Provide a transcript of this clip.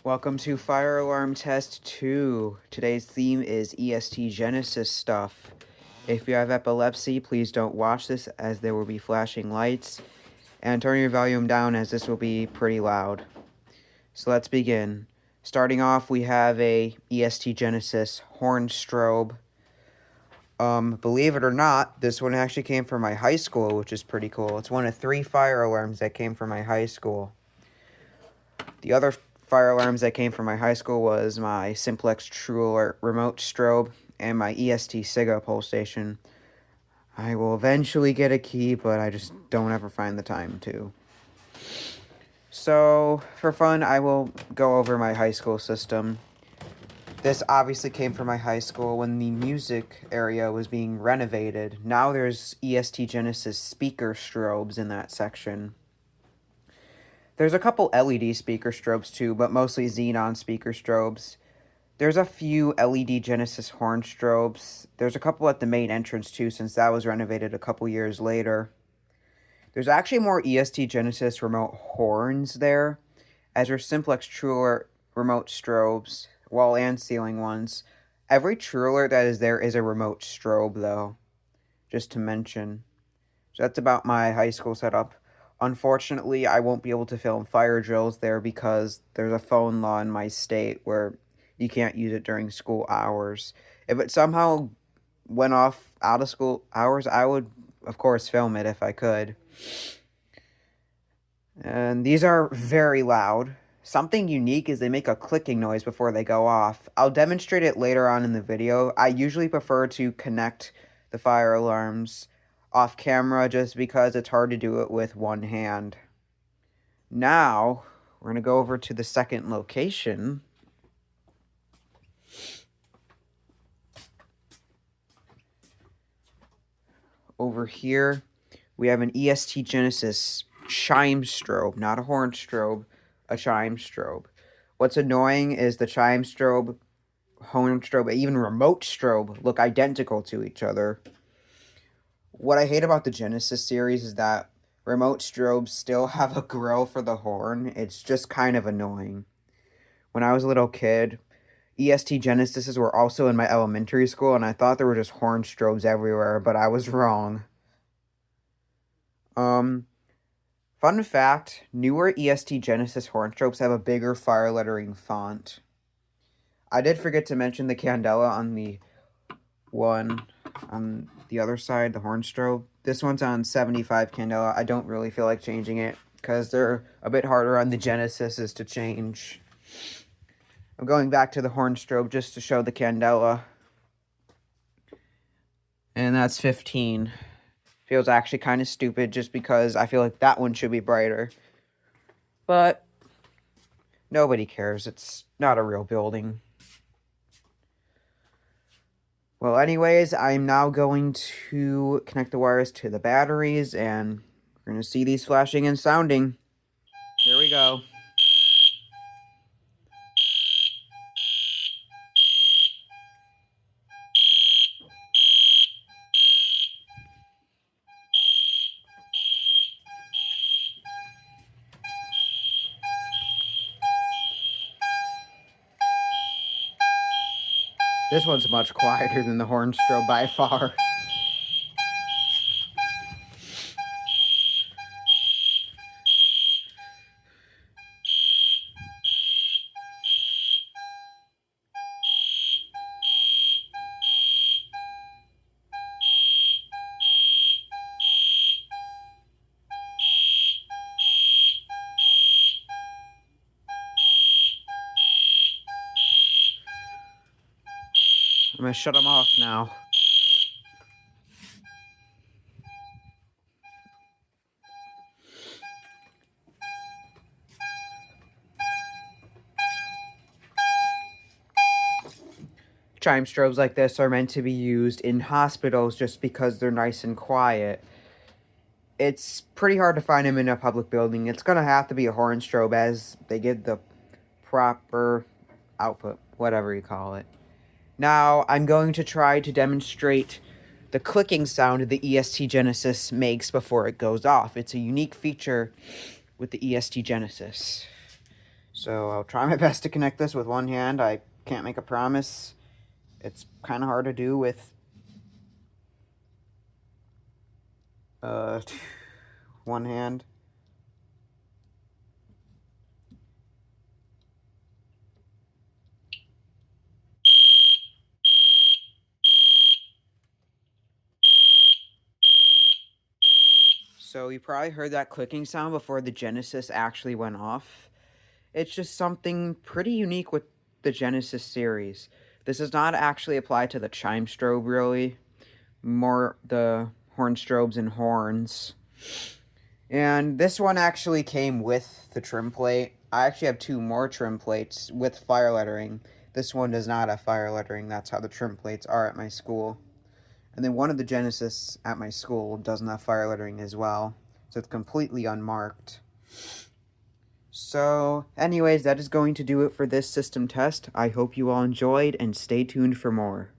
Welcome to Fire Alarm Test 2. Today's theme is EST Genesis stuff. If you have epilepsy, please don't watch this as there will be flashing lights, and turn your volume down as this will be pretty loud. So let's begin. Starting off, we have a EST Genesis horn strobe. Believe it or not, this one actually came from my high school, which is pretty cool. It's one of 3 fire alarms that came from my high school. The other fire alarms that came from my high school was my Simplex True Alert remote strobe and my EST SIGA pole station. I will eventually get a key, but I just don't ever find the time to. So, for fun, I will go over my high school system. This obviously came from my high school when the music area was being renovated. Now there's EST Genesis speaker strobes in that section. There's a couple LED speaker strobes too, but mostly xenon speaker strobes. There's a few LED Genesis horn strobes. There's a couple at the main entrance too, since that was renovated a couple years later. There's actually more EST Genesis remote horns there, as your Simplex True Alert remote strobes, wall and ceiling ones. Every True Alert that is there is a remote strobe though, just to mention. So that's about my high school setup. Unfortunately, I won't be able to film fire drills there because there's a phone law in my state where you can't use it during school hours. If it somehow went off out of school hours, I would, of course, film it if I could. And these are very loud. Something unique is they make a clicking noise before they go off. I'll demonstrate it later on in the video. I usually prefer to connect the fire alarms off camera just because it's hard to do it with one hand. Now, we're going to go over to the second location. Over here, we have an EST Genesis chime strobe, not a horn strobe, a chime strobe. What's annoying is the chime strobe, horn strobe, even remote strobe look identical to each other. What I hate about the Genesis series is that remote strobes still have a grill for the horn. It's just kind of annoying. When I was a little kid, EST Genesises were also in my elementary school, and I thought there were just horn strobes everywhere, but I was wrong. Fun fact, newer EST Genesis horn strobes have a bigger fire lettering font. I did forget to mention the candela on the one on the other side, the horn strobe. This one's on 75 candela. I don't really feel like changing it because they're a bit harder on the Genesises to change. I'm going back to the horn strobe just to show the candela. And that's 15. Feels actually kind of stupid just because I feel like that one should be brighter. But nobody cares. It's not a real building. Well, anyways, I'm now going to connect the wires to the batteries, and we're going to see these flashing and sounding. Here we go. This one's much quieter than the horn strobe by far. I'm going to shut them off now. Chime strobes like this are meant to be used in hospitals just because they're nice and quiet. It's pretty hard to find them in a public building. It's going to have to be a horn strobe as they get the proper output, whatever you call it. Now, I'm going to try to demonstrate the clicking sound the EST Genesis makes before it goes off. It's a unique feature with the EST Genesis. So I'll try my best to connect this with one hand. I can't make a promise. It's kind of hard to do with uh, one hand. So you probably heard that clicking sound before the Genesis actually went off. It's just something pretty unique with the Genesis series. This does not actually apply to the chime strobe, really. More the horn strobes and horns. And this one actually came with the trim plate. I actually have two more trim plates with fire lettering. This one does not have fire lettering. That's how the trim plates are at my school. And then one of the Genesis at my school doesn't have fire lettering as well. So it's completely unmarked. So, anyways, that is going to do it for this system test. I hope you all enjoyed, and stay tuned for more.